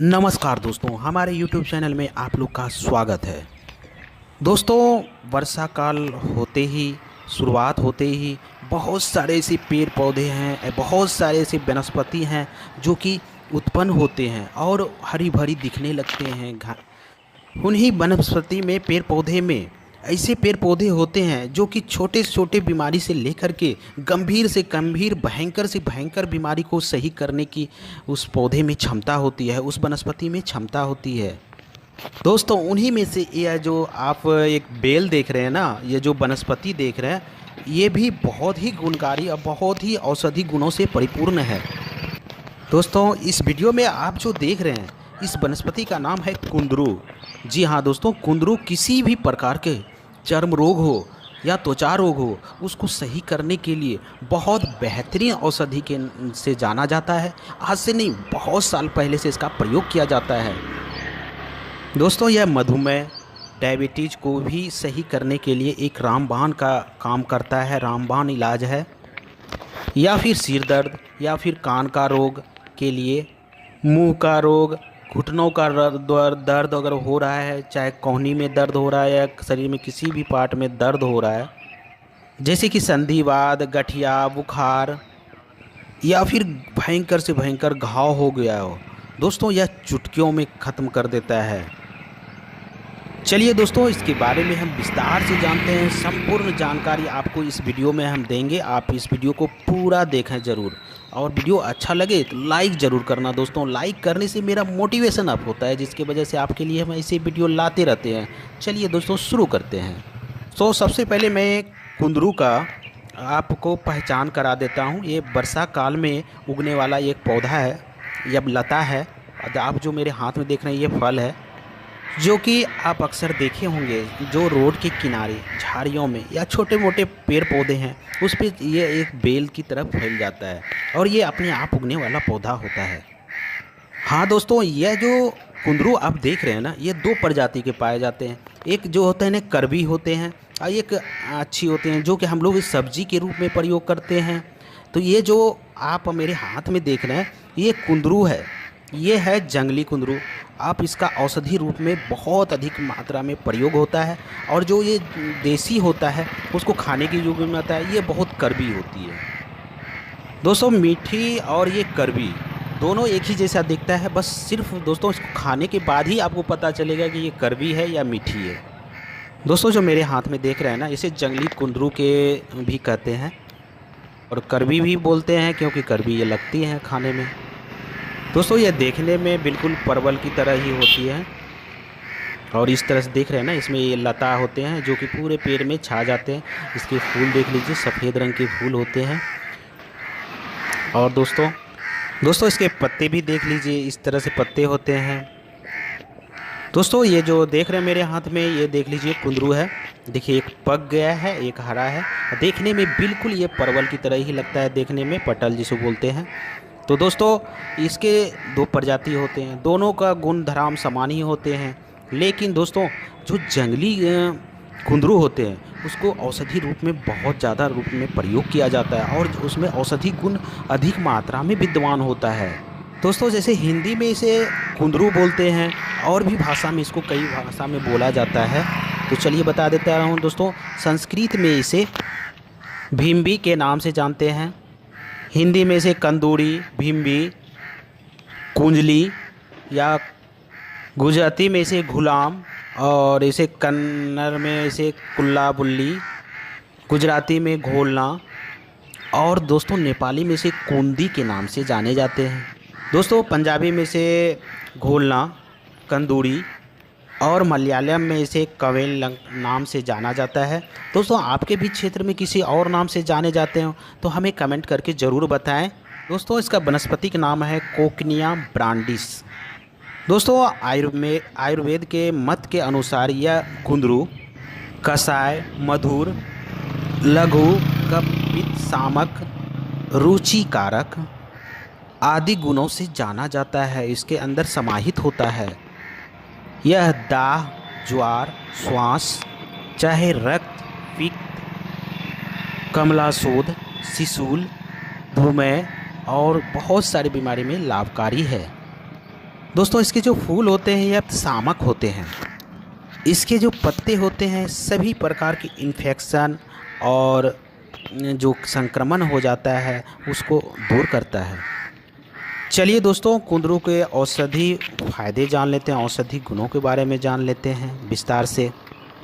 नमस्कार दोस्तों, हमारे YouTube चैनल में आप लोग का स्वागत है। दोस्तों, वर्षा काल होते ही शुरुआत होते ही बहुत सारे ऐसे पेड़ पौधे हैं, बहुत सारे ऐसे वनस्पति हैं जो कि उत्पन्न होते हैं और हरी भरी दिखने लगते हैं। उन्हीं वनस्पति में पेड़ पौधे में ऐसे पेड़ पौधे होते हैं जो कि छोटे से छोटे बीमारी से लेकर के गंभीर से गंभीर भयंकर से भयंकर बीमारी को सही करने की उस पौधे में क्षमता होती है, उस वनस्पति में क्षमता होती है। दोस्तों, उन्हीं में से यह जो आप एक बेल देख रहे हैं ना, ये जो वनस्पति देख रहे हैं, ये भी बहुत ही गुणकारी और बहुत ही औषधि गुणों से परिपूर्ण है। दोस्तों, इस वीडियो में आप जो देख रहे हैं, इस वनस्पति का नाम है कुंदरू। जी हाँ दोस्तों, कुंदरू किसी भी प्रकार के चर्म रोग हो या त्वचा रोग हो, उसको सही करने के लिए बहुत बेहतरीन औषधि के से जाना जाता है। आज से नहीं, बहुत साल पहले से इसका प्रयोग किया जाता है। दोस्तों, यह मधुमेह, डायबिटीज़ को भी सही करने के लिए एक रामबाण का काम करता है। रामबाण इलाज है, या फिर सिर दर्द या फिर कान का रोग के लिए, मुंह का रोग, घुटनों का दर्द अगर हो रहा है, चाहे कोहनी में दर्द हो रहा है या शरीर में किसी भी पार्ट में दर्द हो रहा है, जैसे कि संधिवात, गठिया, बुखार या फिर भयंकर से भयंकर घाव हो गया हो, दोस्तों यह चुटकियों में ख़त्म कर देता है। चलिए दोस्तों, इसके बारे में हम विस्तार से जानते हैं। संपूर्ण जानकारी आपको इस वीडियो में हम देंगे। आप इस वीडियो को पूरा देखें ज़रूर, और वीडियो अच्छा लगे तो लाइक ज़रूर करना। दोस्तों, लाइक करने से मेरा मोटिवेशन अप होता है, जिसकी वजह से आपके लिए हम ऐसे वीडियो लाते रहते हैं। चलिए दोस्तों, शुरू करते हैं। तो सबसे पहले मैं कुंदरू का आपको पहचान करा देता हूँ। ये वर्षा काल में उगने वाला एक पौधा है, यह लता है। आप जो मेरे हाथ में देख रहे हैं, ये फल है, जो कि आप अक्सर देखे होंगे, जो रोड के किनारे झाड़ियों में या छोटे मोटे पेड़ पौधे हैं, उस पर ये एक बेल की तरफ फैल जाता है और ये अपने आप उगने वाला पौधा होता है। हाँ दोस्तों, यह जो कुंदरू आप देख रहे हैं ना, ये दो प्रजाति के पाए जाते हैं। एक जो होते हैं ना, करवी होते हैं, और एक अच्छी होते हैं, जो कि हम लोग इस सब्जी के रूप में प्रयोग करते हैं। तो ये जो आप मेरे हाथ में देख रहे हैं, ये कुंदरू है। ये है जंगली कुंदरू। आप इसका औषधि रूप में बहुत अधिक मात्रा में प्रयोग होता है, और जो ये देसी होता है उसको खाने के योग में आता है। ये बहुत कड़वी होती है दोस्तों, मीठी और ये कड़वी दोनों एक ही जैसा दिखता है। बस सिर्फ दोस्तों, इसको खाने के बाद ही आपको पता चलेगा कि ये कड़वी है या मीठी है। दोस्तों, जो मेरे हाथ में देख रहे हैं ना, इसे जंगली कुंदरू के भी कहते हैं और कड़वी भी बोलते हैं, क्योंकि कड़वी ये लगती है खाने में। दोस्तों, यह देखने में बिल्कुल परवल की तरह ही होती है, और इस तरह से देख रहे हैं ना, इसमें ये लता होते हैं जो कि पूरे पेड़ में छा जाते हैं। इसके फूल देख लीजिए, सफ़ेद रंग के फूल होते हैं। और दोस्तों इसके पत्ते भी देख लीजिए, इस तरह से पत्ते होते हैं। दोस्तों, ये जो देख रहे हैं मेरे हाथ में, ये देख लीजिए कुंदरू है। देखिए, एक पक गया है, एक हरा है। देखने में बिल्कुल ये परवल की तरह ही लगता है, देखने में पटल जिसे बोलते हैं। तो दोस्तों, इसके दो प्रजाति होते हैं, दोनों का गुण धर्म समान ही होते हैं। लेकिन दोस्तों, जो जंगली कुंदरू होते हैं, उसको औषधि रूप में बहुत ज़्यादा रूप में प्रयोग किया जाता है, और उसमें औषधि गुण अधिक मात्रा में विद्यमान होता है। दोस्तों, जैसे हिंदी में इसे कुंदरू बोलते हैं, और भी भाषा में इसको कई भाषा में बोला जाता है। तो चलिए बता देता हूँ दोस्तों, संस्कृत में इसे भीम्बी के नाम से जानते हैं, हिंदी में इसे कंदूरी, भीम्बी, कुंजली, या गुजराती में इसे गुलाम, और इसे कन्नड़ में इसे कुल्ला बुल्ली, गुजराती में घोलना, और दोस्तों नेपाली में इसे कुंदी के नाम से जाने जाते हैं। दोस्तों, पंजाबी में इसे घोलना, कंदूरी, और मलयालम में इसे कवेल नाम से जाना जाता है। दोस्तों, आपके भी क्षेत्र में किसी और नाम से जाने जाते हो तो हमें कमेंट करके ज़रूर बताएं। दोस्तों, इसका वनस्पतिक नाम है कोकिनिया ब्रांडिस। दोस्तों, आयुर्वेद के मत के अनुसार यह कुंदरू कषाय, मधुर, लघु, कफ शामक, रुचिकारक आदि गुणों से जाना जाता है। इसके अंदर समाहित होता है। यह दाह, ज्वार, श्वास, चाहे रक्त, पित्त, कमलाशोथ, शिशुल, धूमय और बहुत सारी बीमारी में लाभकारी है। दोस्तों इसके जो फूल होते हैं यह शामक होते हैं। इसके जो पत्ते होते हैं सभी प्रकार की इन्फेक्शन और जो संक्रमण हो जाता है उसको दूर करता है। चलिए दोस्तों, कुंदरू के औषधि फ़ायदे जान लेते हैं, औषधि गुणों के बारे में जान लेते हैं विस्तार से।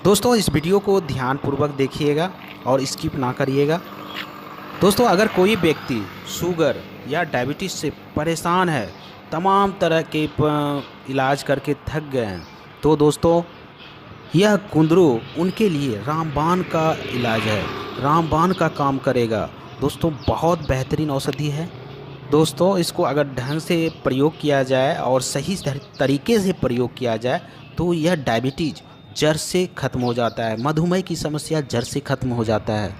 दोस्तों इस वीडियो को ध्यानपूर्वक देखिएगा और स्किप ना करिएगा। दोस्तों अगर कोई व्यक्ति शुगर या डायबिटीज़ से परेशान है, तमाम तरह के इलाज करके थक गए हैं, तो दोस्तों यह कुंदरू उनके लिए रामबाण का इलाज है, रामबाण का काम करेगा। दोस्तों बहुत बेहतरीन औषधि है। दोस्तों इसको अगर ढंग से प्रयोग किया जाए और सही तरीके से प्रयोग किया जाए तो यह डायबिटीज़ जड़ से ख़त्म हो जाता है, मधुमेह की समस्या जड़ से ख़त्म हो जाता है।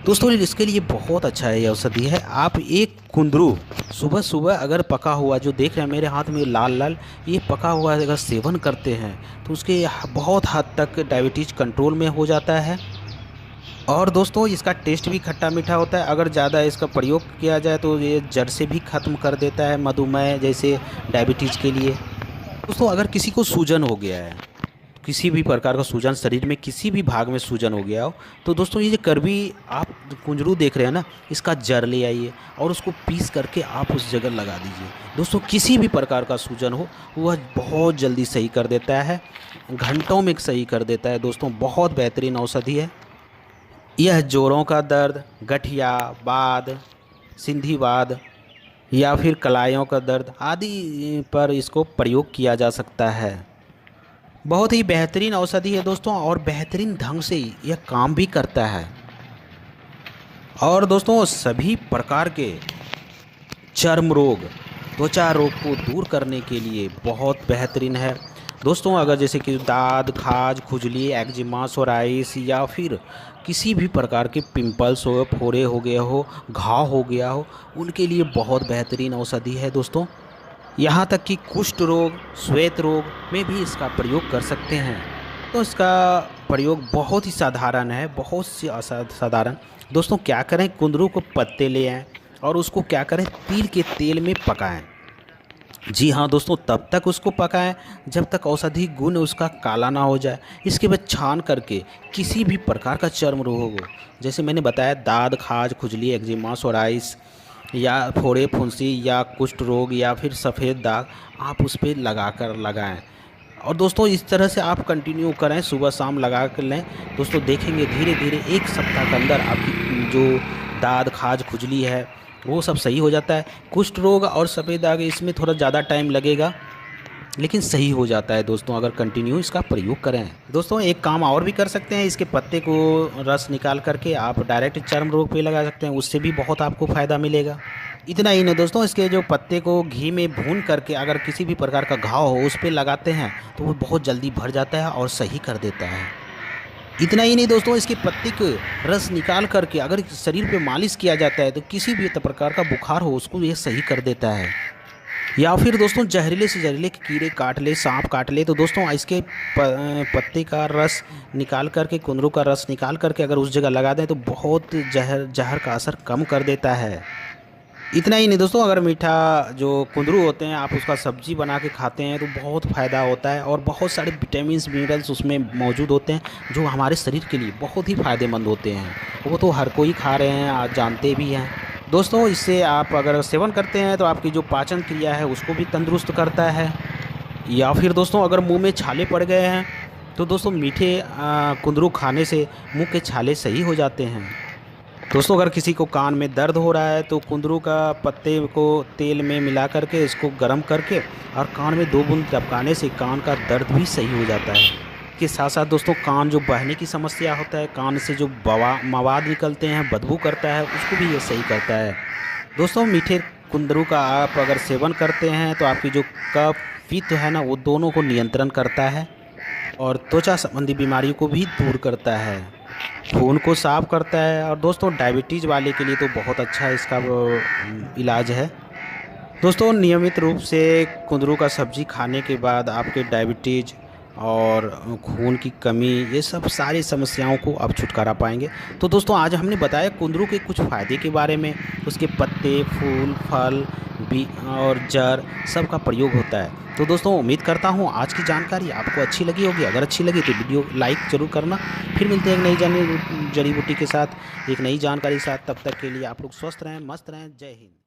दोस्तों इसके लिए बहुत अच्छा है, यह औषधि है। आप एक कुंदरू सुबह सुबह अगर पका हुआ, जो देख रहे हैं मेरे हाथ में लाल लाल, ये पका हुआ अगर सेवन करते हैं तो उसके बहुत हद तक डायबिटीज़ कंट्रोल में हो जाता है। और दोस्तों इसका टेस्ट भी खट्टा मीठा होता है। अगर ज़्यादा इसका प्रयोग किया जाए तो ये जड़ से भी ख़त्म कर देता है मधुमेह जैसे डायबिटीज़ के लिए। दोस्तों अगर किसी को सूजन हो गया है, किसी भी प्रकार का सूजन, शरीर में किसी भी भाग में सूजन हो गया हो, तो दोस्तों ये जो करवी आप कुंजरू देख रहे हैं ना, इसका जड़ ले आइए और उसको पीस करके आप उस जगह लगा दीजिए। दोस्तों किसी भी प्रकार का सूजन हो वह बहुत जल्दी सही कर देता है, घंटों में सही कर देता है। दोस्तों बहुत बेहतरीन औषधि है। यह जोड़ों का दर्द, गठिया वाद, संधिवाद या फिर कलाइयों का दर्द आदि पर इसको प्रयोग किया जा सकता है। बहुत ही बेहतरीन औषधि है दोस्तों और बेहतरीन ढंग से यह काम भी करता है। और दोस्तों सभी प्रकार के चर्म रोग, त्वचा रोग को दूर करने के लिए बहुत बेहतरीन है। दोस्तों अगर जैसे कि दाद, खाज, खुजली, एक्जिमा, सोराइस या फिर किसी भी प्रकार के पिंपल्स हो, फोड़े हो गए हो, घाव हो गया हो, उनके लिए बहुत बेहतरीन औषधि है दोस्तों। यहाँ तक कि कुष्ठ रोग, श्वेत रोग में भी इसका प्रयोग कर सकते हैं। तो इसका प्रयोग बहुत ही साधारण है, बहुत सी असाधारण। दोस्तों क्या करें, कुंदरू को पत्ते ले आएँ और उसको क्या करें, तिल के तेल में पकाएं। जी हाँ दोस्तों, तब तक उसको पकाएं जब तक औषधि गुण उसका काला ना हो जाए। इसके बाद छान करके किसी भी प्रकार का चर्म रोग हो, जैसे मैंने बताया दाद, खाज, खुजली, एक्जिमा, सोराइस या फोड़े फुंसी या कुष्ठ रोग या फिर सफ़ेद दाग, आप उस पर लगाएं। और दोस्तों इस तरह से आप कंटिन्यू करें, सुबह शाम लगा कर लें। दोस्तों देखेंगे धीरे धीरे एक सप्ताह के अंदर आपकी जो दाद, खाज, खुजली है वो सब सही हो जाता है। कुष्ठ रोग और सफ़ेद दाग इसमें थोड़ा ज़्यादा टाइम लगेगा लेकिन सही हो जाता है दोस्तों, अगर कंटिन्यू इसका प्रयोग करें। दोस्तों एक काम और भी कर सकते हैं, इसके पत्ते को रस निकाल करके आप डायरेक्ट चर्म रोग पे लगा सकते हैं, उससे भी बहुत आपको फ़ायदा मिलेगा। इतना ही नहीं दोस्तों, इसके जो पत्ते को घी में भून करके अगर किसी भी प्रकार का घाव हो उस पर लगाते हैं तो वो बहुत जल्दी भर जाता है और सही कर देता है। इतना ही नहीं दोस्तों, इसके पत्ते के रस निकाल करके अगर शरीर पे मालिश किया जाता है तो किसी भी प्रकार का बुखार हो उसको ये सही कर देता है। या फिर दोस्तों जहरीले से जहरीले कीड़े काट ले, सांप काट ले, तो दोस्तों इसके पत्ते का रस निकाल करके, कुंदरू का रस निकाल करके अगर उस जगह लगा दें तो बहुत जहर का असर कम कर देता है। इतना ही नहीं दोस्तों, अगर मीठा जो कुंदरू होते हैं आप उसका सब्जी बना के खाते हैं तो बहुत फ़ायदा होता है और बहुत सारे विटामिन्स, मिनरल्स उसमें मौजूद होते हैं जो हमारे शरीर के लिए बहुत ही फ़ायदेमंद होते हैं। वो तो हर कोई खा रहे हैं, आप जानते भी हैं दोस्तों। इससे आप अगर सेवन करते हैं तो आपकी जो पाचन क्रिया है उसको भी तंदुरुस्त करता है। या फिर दोस्तों अगर मुँह में छाले पड़ गए हैं तो दोस्तों मीठे कुंदरू खाने से मुँह के छाले सही हो जाते हैं। दोस्तों अगर किसी को कान में दर्द हो रहा है तो कुंदरू का पत्ते को तेल में मिला करके इसको गर्म करके और कान में 2 बूंद टपकाने से कान का दर्द भी सही हो जाता है। इसके साथ साथ दोस्तों कान जो बहने की समस्या होता है, कान से जो मवाद निकलते हैं, बदबू करता है, उसको भी ये सही करता है। दोस्तों मीठे कुंदरू का आप अगर सेवन करते हैं तो आपकी जो कफ, पित्त है ना, वो दोनों को नियंत्रण करता है और त्वचा संबंधी बीमारियों को भी दूर करता है, खून को साफ करता है। और दोस्तों डायबिटीज़ वाले के लिए तो बहुत अच्छा इसका इलाज है। दोस्तों नियमित रूप से कुंदरू का सब्जी खाने के बाद आपके डायबिटीज़ और खून की कमी, ये सब सारी समस्याओं को आप छुटकारा पाएंगे। तो दोस्तों आज हमने बताया कुंदरू के कुछ फ़ायदे के बारे में, उसके पत्ते, फूल, फल भी और जड़ सब का प्रयोग होता है। तो दोस्तों उम्मीद करता हूँ आज की जानकारी आपको अच्छी लगी होगी। अगर अच्छी लगी तो वीडियो लाइक ज़रूर करना। फिर मिलते हैं एक नई जड़ी बूटी के साथ, एक नई जानकारी के साथ। तब तक के लिए आप लोग स्वस्थ रहें, मस्त रहें। जय हिंद।